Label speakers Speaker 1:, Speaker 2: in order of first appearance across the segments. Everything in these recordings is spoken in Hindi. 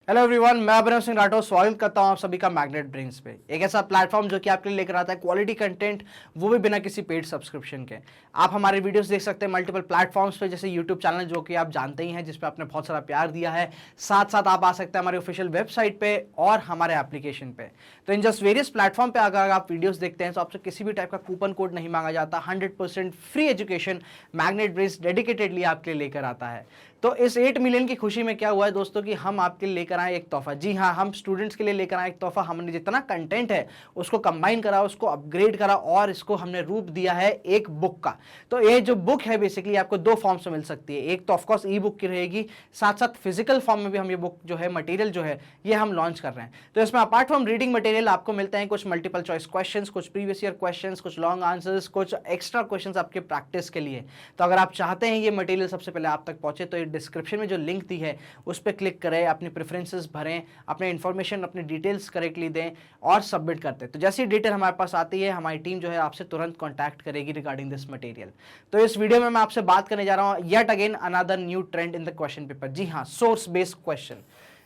Speaker 1: हेलो एवरीवन, मैं अभिनव सिंह राठौर स्वागत करता हूं आप सभी का मैग्नेट ब्रेन्स पे। एक ऐसा प्लेटफॉर्म जो कि आपके लिए लेकर आता है क्वालिटी कंटेंट, वो भी बिना किसी पेड सब्सक्रिप्शन के। आप हमारे वीडियोस देख सकते हैं मल्टीपल प्लेटफॉर्म्स पे, जैसे यूट्यूब चैनल जो कि आप जानते ही हैं, जिस पे आपने बहुत सारा प्यार दिया है। साथ साथ आप आ सकते हैं हमारे ऑफिशियल वेबसाइट पे और हमारे एप्लीकेशन पे। तो इन जस्ट वेरियस प्लेटफॉर्म पे अगर आप वीडियोस देखते हैं तो आपसे किसी भी टाइप का कूपन कोड नहीं मांगा जाता। 100% free education magnet brains dedicatedly आपके लिए लेकर आता है। तो इस 8 मिलियन की खुशी में क्या हुआ है दोस्तों कि हम आपके लिए लेकर आए एक तोहफा। जी हाँ, हम स्टूडेंट्स के लिए लेकर आए एक तोहफा। हमने जितना कंटेंट है उसको कंबाइन करा, उसको अपग्रेड करा और इसको हमने रूप दिया है एक बुक का। तो ये जो बुक है बेसिकली आपको दो फॉर्म्स में मिल सकती है। एक तो ऑफकोर्स ई बुक की रहेगी, साथ साथ फिजिकल फॉर्म में भी हम ये बुक जो है मटेरियल जो है ये हम लॉन्च कर रहे हैं। तो इसमें अपार्ट फ्रॉम रीडिंग मटेरियल आपको मिलते हैं कुछ मल्टीपल चॉइस क्वेश्चंस, कुछ प्रीवियस ईयर क्वेश्चंस, कुछ लॉन्ग आंसर्स, कुछ एक्स्ट्रा क्वेश्चंस आपके प्रैक्टिस के लिए। तो अगर आप चाहते हैं ये मटेरियल सबसे पहले आप तक पहुंचे तो ये डिस्क्रिप्शन में जो लिंक दी है उस पर क्लिक करें, अपनी प्रेफरेंसेस भरें, अपने इन्फॉर्मेशन अपनी डिटेल्स करेक्टली दें और सबमिट करते हैं। तो जैसी डिटेल हमारे पास आती है हमारी टीम जो है आपसे तुरंत कांटेक्ट करेगी रिगार्डिंग दिस मटेरियल। तो इस वीडियो में मैं आपसे बात करने जा रहा हूं yet again another new trend in the question paper. जी हाँ, सोर्स बेस्ड क्वेश्चन।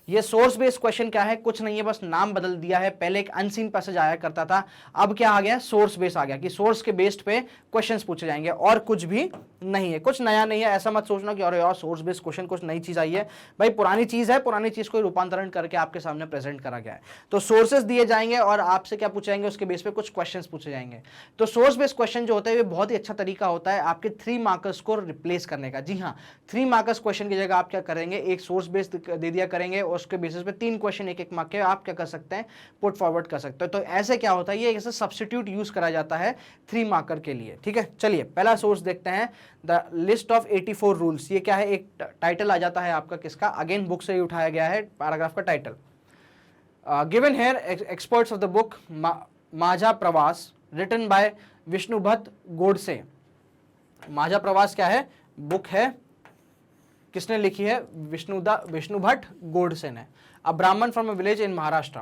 Speaker 1: ये सोर्स बेस्ड क्वेश्चन क्या है? कुछ नहीं है, बस नाम बदल दिया है। पहले एक अनसीन पैसेज आया करता था, अब क्या आ गया? सोर्स बेस्ड आ गया कि सोर्स के बेस्ड पे क्वेश्चंस पूछे जाएंगे और कुछ भी नहीं है, कुछ नया नहीं है। ऐसा मत सोचना कि अरे यार सोर्स बेस्ड क्वेश्चन कुछ नई चीज आई है। भाई पुरानी चीज है, पुरानी चीज को रूपांतरण करके आपके सामने प्रेजेंट करा गया है। तो सोर्सेस दिए जाएंगे और आपसे क्या पूछे जाएंगे, उसके बेस पे कुछ क्वेश्चन पूछे जाएंगे। तो सोर्स बेस्ड क्वेश्चन जो होता है ये बहुत ही अच्छा तरीका होता है आपके 3 मार्कर्स को रिप्लेस करने का। जी हाँ, 3 मार्कर्स क्वेश्चन की जगह आप क्या करेंगे, एक सोर्स बेस्ड दे दिया करेंगे और उसके बेसिस पे 3 क्वेश्चन एक एक मार्क के आप क्या कर सकते हैं, पुट फॉरवर्ड कर सकते हैं। तो ऐसे क्या होता है, ये ऐसे सब्स्टिट्यूट यूज करा जाता है 3 मार्कर के लिए। ठीक है, चलिए पहला सोर्स देखते हैं, द लिस्ट ऑफ 84 रूल्स। ये क्या है, एक टाइटल आ जाता है आपका किसका, अगेन बुक से ही उठाया गया है पैराग्राफ का title. Given here experts of the book माझा प्रवास रिटन बाय विष्णु भट्ट गोडसे। माझा प्रवास क्या है, बुक है, किसने लिखी है? विष्णु भट्ट गोडसे ने। A Brahman from a village in Maharashtra.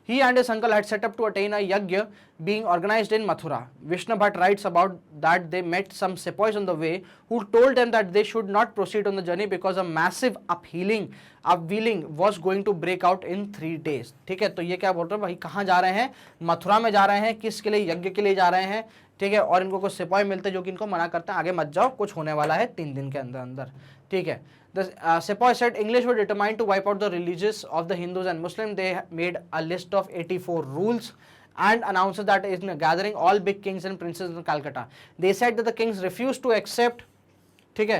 Speaker 1: He and his uncle had set up to attain a yajna being organized in Mathura. Vishnu Bhatt writes about that they met some sepoys on the way who told them that they should not proceed on the journey because a massive upwelling was going to break out in 3 days. ठीक है, तो ये क्या बोल रहे हैं भाई, कहाँ जा रहे हैं? मथुरा में जा रहे हैं, किसके लिए? यज्ञ के लिए जा रहे हैं। ठीक है, और इनको कुछ सिपाही मिलते हैं जो कि इनको मना करते हैं, आगे मत जाओ, कुछ होने वाला है 3 दिन के अंदर अंदर। ठीक है, the sepoy said English were determined to wipe out the religious of the Hindus and Muslims. They made a list of 84 rules and announced that in gathering all big kings and princes in Calcutta. They said that the kings refused to accept, ठीक है,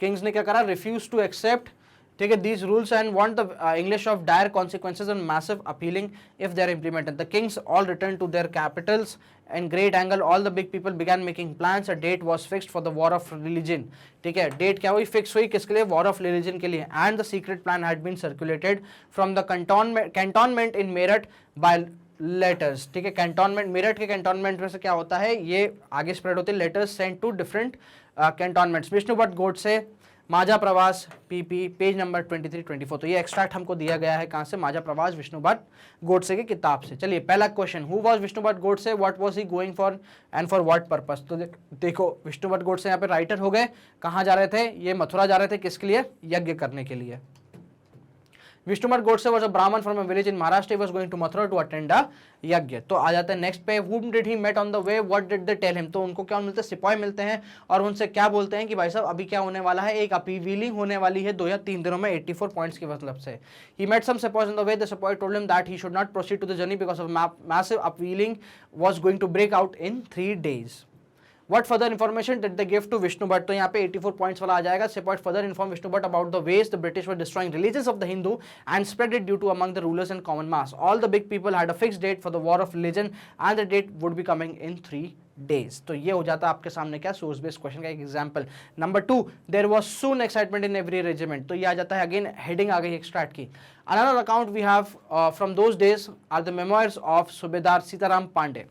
Speaker 1: kings ने क्या करा, refused to accept, ठीक है, these rules and want the English of dire consequences and massive appealing if they are implemented. The kings all returned to their capitals and great anger. All the big people began making plans. A date was fixed for the war of religion. ठीक है, डेट क्या हुई, फिक्स हुई, किसके लिए? वॉर ऑफ रिलीजन के लिए। And the secret plan had been circulated from the cantonment in Meerut by letters. ठीक है, कैंटोनमेंट, मेरठ के कैंटोनमेंट में से क्या होता है, ये आगे स्प्रेड होते हैं, letters sent to different cantonments. Vishnu Bhatt Godse Majha Pravas PP, page number 23-24। तो ये एक्सट्रैक्ट हमको दिया गया है कहाँ से? माझा प्रवास विष्णु भट्ट गोडसे की किताब से। चलिए पहला question, who was Vishnu Bhatt Godse, what was he going for and for what purpose. तो देखो विष्णु भट्ट गोडसे यहाँ पे राइटर हो गए, कहाँ जा रहे थे? ये मथुरा जा रहे थे, किसके लिए? यज्ञ करने के लिए। Vishnu Bhatt Godse was a Brahman from a village in Maharashtra. He was going to Mathura to attend a यज्ञ। तो आ जाते हैं नेक्स्ट पे, whom did he met on the way, what did they tell him। तो उनको क्या मिलते हैं? सिपाही मिलते हैं और उनसे क्या बोलते हैं कि भाई साहब अभी क्या होने वाला है, एक अपीलिंग होने वाली है 2 या 3 दिनों में 84 पॉइंट्स की मतलब से। He met some sepoys on the way. The sepoy told him that he should not proceed to the journey because of massive upwelling was going to break out in 3 days. What further information did they give to Vishnu Bhatt? तो यहाँ पे 84 points वाला आ जाएगा। Sepoy further informed Vishnu Bhatt about the ways the British were destroying religions of the Hindu and spread it due to among the rulers and common mass. All the big people had a fixed date for the war of religion and the date would be coming in 3 days. तो ये हो जाता है आपके सामने क्या, सोर्स बेस्ड क्वेश्चन का एक example. Number 2, there was soon excitement in every regiment. तो ये आ जाता है, अगेन हेडिंग आ गई एक्सट्रैक्ट की। Another account we have from those days are the memoirs of Subedar Sitaram Pandey.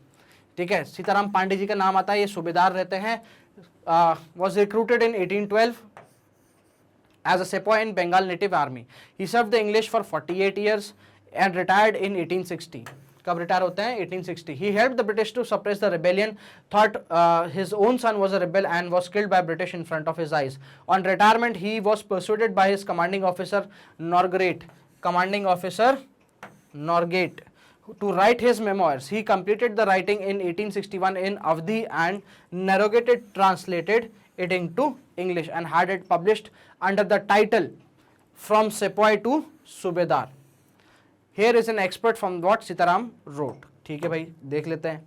Speaker 1: ठीक है, सीताराम पांडे जी का नाम आता है, ये सूबेदार रहते हैं। was recruited in 1812 as a sepoy in Bengal native army. He served the English for 48 years and retired in 1860. कब रिटायर होते हैं? 1860. He helped the British to suppress the rebellion, thought his own son was a rebel and was killed by British in front of his eyes. On retirement, he was persuaded by his commanding officer Norgate to write his memoirs. He completed the writing in 1861 in Awadhi and translated it into English and had it published under the title From Sepoy to Subedar. Here is an excerpt from what Sitaram wrote. ठीक है भाई, देख लेते हैं.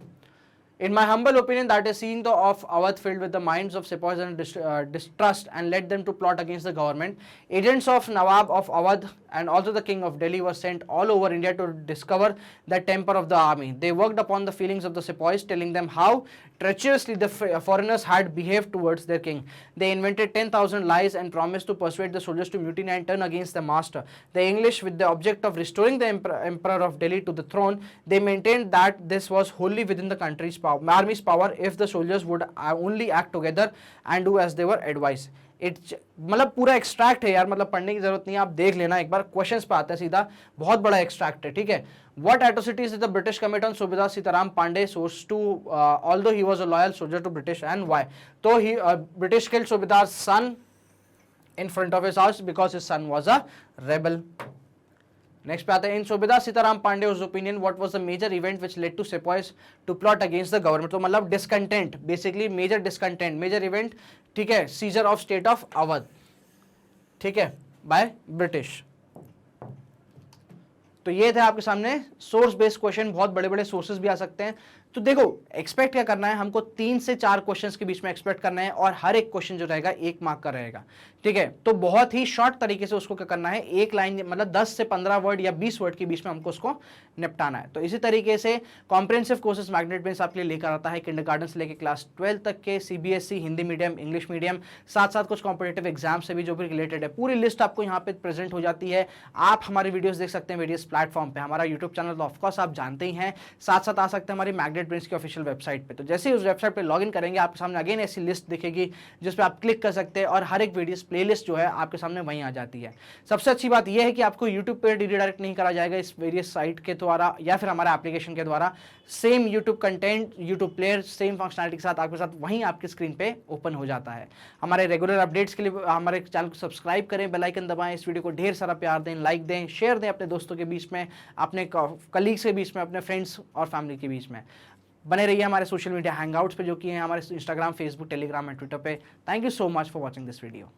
Speaker 1: In my humble opinion, that is scene of Awadh filled with the minds of sepoys and distrust and led them to plot against the government. Agents of Nawab of Awadh and also the King of Delhi were sent all over India to discover the temper of the army. They worked upon the feelings of the sepoys, telling them how treacherously the foreigners had behaved towards their king. They invented 10,000 lies and promised to persuade the soldiers to mutiny and turn against the master. The English, with the object of restoring the Emperor of Delhi to the throne, they maintained that this was wholly within the country's power, army's power, if the soldiers would only act together and do as they were advised. मतलब पूरा एक्सट्रैक्ट है यार, मतलब पढ़ने की जरूरत नहीं है, आप देख लेना एक बार. क्वेश्चंस पे आते हैं सीधा, बहुत बड़ा एक्सट्रैक्ट है. ठीक है. What atrocities did the British commit on Subedar Sitaram Pandey, source to although he was a loyal soldier to British, and why? So he British killed Subedar's son in front of his house because his son was a rebel. Next पे आते हैं. इन सूबेदार Sitaram पांडे's opinion, what was the major event which led to sepoys to plot against the government? तो मतलब discontent, basically major discontent, major event. ठीक है. Seizure of state of Awadh, ठीक है, बाय ब्रिटिश. तो ये थे आपके सामने सोर्स बेस्ड क्वेश्चन. बहुत बड़े बड़े सोर्सेज भी आ सकते हैं. तो देखो, एक्सपेक्ट क्या करना है हमको, 3 से 4 क्वेश्चंस के बीच में एक्सपेक्ट करना है और हर एक क्वेश्चन जो रहेगा 1 मार्क का रहेगा. ठीक है. तो बहुत ही शॉर्ट तरीके से उसको क्या करना है, एक लाइन मतलब 10 से 15 वर्ड या 20 वर्ड के बीच में हमको उसको निपटाना है. तो इसी तरीके से कॉम्प्रिहेंसिव कोर्सेज मैग्नेट ब्रेन्स आपके लिए लेकर आता है किंडरगार्टन से लेकर क्लास 12 तक के CBSE, Hindi medium, English medium, साथ साथ कुछ कॉम्पिटेटिव एग्जाम से भी जो भी रिलेटेड है. पूरी लिस्ट आपको यहाँ पे प्रेजेंट हो जाती है. आप हमारी वीडियोस देख सकते हैं वेरियस प्लेटफॉर्म पे. हमारा यूट्यूब चैनल तो ऑफकोर्स आप जानते ही हैं, साथ साथ आ सकते हैं हमारी मैग्नेट ब्रेन्स की ऑफिशियल वेबसाइट पे. तो जैसे ही उस वेबसाइट पे लॉगिन करेंगे आपके सामने अगेन ऐसी लिस्ट दिखेगी जिस पे आप क्लिक कर सकते हैं और हर एक वीडियोस प्लेलिस्ट जो है आपके सामने वहीं आ जाती है. सबसे अच्छी बात यह है कि आपको यूट्यूब पे रिडायरेक्ट नहीं करा जाएगा इस वेरियस साइट के द्वारा या फिर हमारे एप्लीकेशन के द्वारा. Same YouTube content, YouTube player same functionality के साथ आपके साथ वहीं आपकी स्क्रीन पे ओपन हो जाता है. हमारे रेगुलर अपडेट्स के लिए हमारे चैनल को सब्सक्राइब करें, बेल आइकन दबाएं, इस वीडियो को ढेर सारा प्यार दें, लाइक दें, शेयर दें अपने दोस्तों के बीच में, अपने कलीग्स के बीच में, अपने फ्रेंड्स और फैमिली के बीच में. बने रहिए हमारे सोशल मीडिया हैंगआउट्स पे जो कि हैं हमारे Instagram, Facebook, Telegram and Twitter पे. Thank you so much for watching this video.